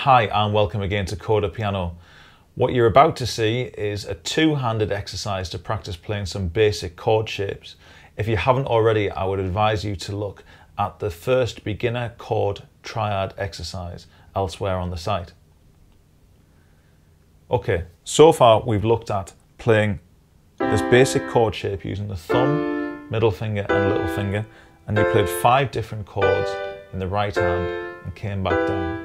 Hi and welcome again to Chord Piano. What you're about to see is a two-handed exercise to practice playing some basic chord shapes. If you haven't already, I would advise you to look at the first beginner chord triad exercise elsewhere on the site. Okay, so far we've looked at playing this basic chord shape using the thumb, middle finger and little finger, and you played 5 different chords in the right hand and came back down.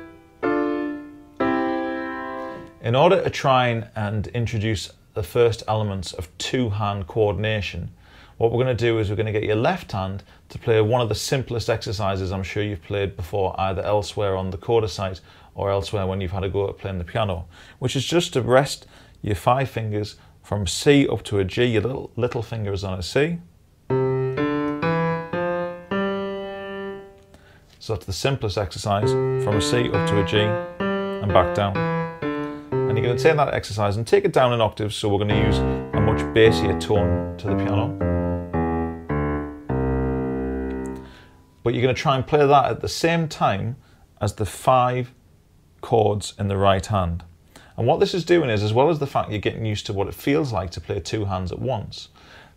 In order to try and introduce the first elements of two-hand coordination, what we're going to do is we're going to get your left hand to play one of the simplest exercises I'm sure you've played before, either elsewhere on the Chords site or elsewhere when you've had a go at playing the piano, which is just to rest your 5 fingers from C up to a G. Your little finger is on a C. So that's the simplest exercise, from a C up to a G and back down. And you're going to take that exercise and take it down an octave, so we're going to use a much bassier tone to the piano. But you're going to try and play that at the same time as the 5 chords in the right hand. And what this is doing is, as well as the fact you're getting used to what it feels like to play 2 hands at once,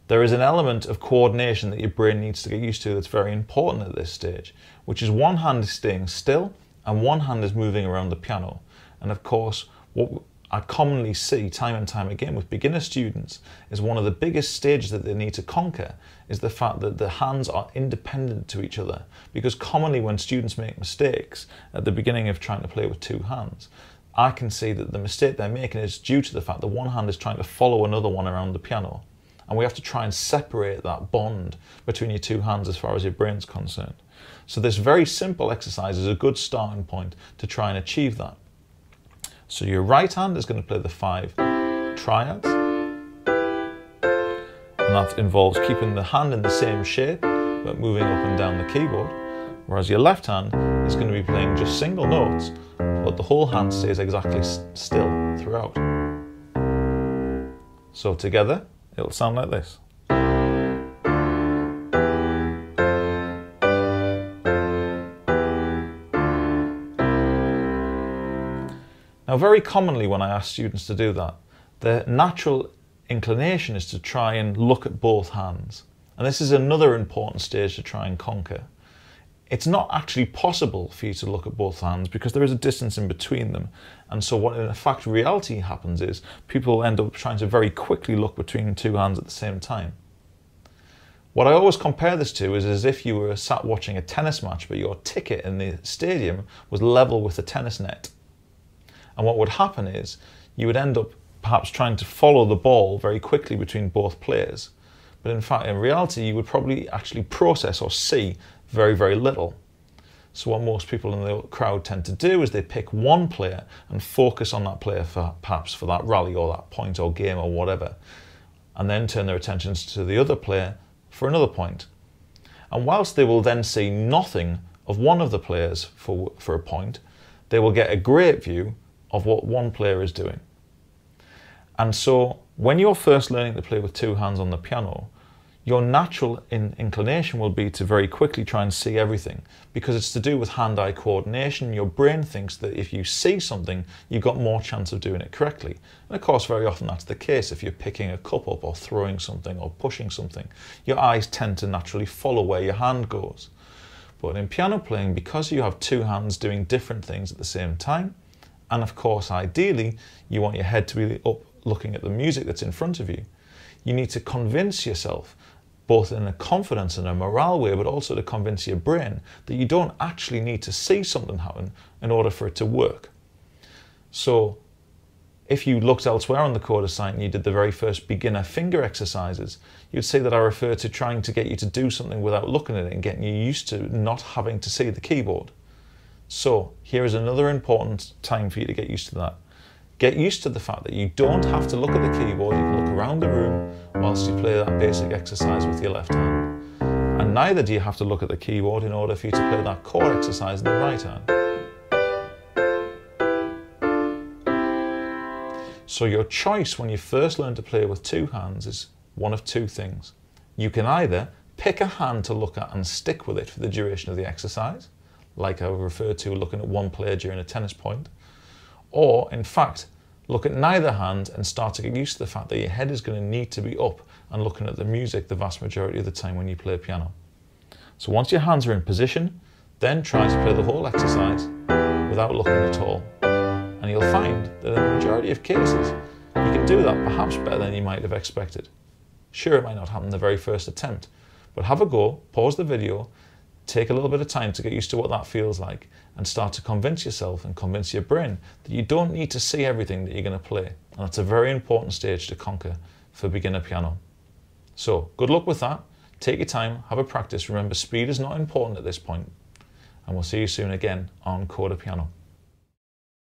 there is an element of coordination that your brain needs to get used to that's very important at this stage, which is one hand is staying still and one hand is moving around the piano. And of course, what I commonly see time and time again with beginner students is one of the biggest stages that they need to conquer is the fact that the hands are independent to each other. Because commonly when students make mistakes at the beginning of trying to play with 2 hands, I can see that the mistake they're making is due to the fact that one hand is trying to follow another one around the piano. And we have to try and separate that bond between your 2 hands as far as your brain's concerned. So this very simple exercise is a good starting point to try and achieve that. So your right hand is going to play the 5 triads. And that involves keeping the hand in the same shape, but moving up and down the keyboard. Whereas your left hand is going to be playing just single notes, but the whole hand stays exactly still throughout. So together, it'll sound like this. Now, very commonly when I ask students to do that, their natural inclination is to try and look at both hands. And this is another important stage to try and conquer. It's not actually possible for you to look at both hands because there is a distance in between them. And so what in fact reality happens is people end up trying to very quickly look between 2 hands at the same time. What I always compare this to is as if you were sat watching a tennis match, but your ticket in the stadium was level with the tennis net. And what would happen is you would end up perhaps trying to follow the ball very quickly between both players. But in fact, in reality, you would probably actually process or see very, very little. So what most people in the crowd tend to do is they pick one player and focus on that player perhaps for that rally or that point or game or whatever, and then turn their attentions to the other player for another point. And whilst they will then see nothing of one of the players for a point, they will get a great view of what one player is doing. And so when you're first learning to play with 2 hands on the piano, your natural inclination will be to very quickly try and see everything, because it's to do with hand-eye coordination. Your brain thinks that if you see something, you've got more chance of doing it correctly. And of course, very often that's the case. If you're picking a cup up or throwing something or pushing something, your eyes tend to naturally follow where your hand goes. But in piano playing, because you have 2 hands doing different things at the same time, and of course, ideally, you want your head to be up looking at the music that's in front of you, you need to convince yourself, both in a confidence and a morale way, but also to convince your brain that you don't actually need to see something happen in order for it to work. So if you looked elsewhere on the Chords site and you did the very first beginner finger exercises, you'd see that I refer to trying to get you to do something without looking at it and getting you used to not having to see the keyboard. So here is another important time for you to get used to that. Get used to the fact that you don't have to look at the keyboard. You can look around the room whilst you play that basic exercise with your left hand. And neither do you have to look at the keyboard in order for you to play that chord exercise in the right hand. So your choice when you first learn to play with 2 hands is one of 2 things. You can either pick a hand to look at and stick with it for the duration of the exercise, like I referred to looking at one player during a tennis point, Or, in fact, look at neither hand and start to get used to the fact that your head is going to need to be up and looking at the music the vast majority of the time when you play piano. So once your hands are in position, then try to play the whole exercise without looking at all. And you'll find that in the majority of cases, you can do that perhaps better than you might have expected. Sure, it might not happen the very first attempt, but have a go, pause the video, take a little bit of time to get used to what that feels like, and start to convince yourself and convince your brain that you don't need to see everything that you're going to play. And that's a very important stage to conquer for beginner piano. So, good luck with that. Take your time, have a practice. Remember, speed is not important at this point. And we'll see you soon again on Coda Piano.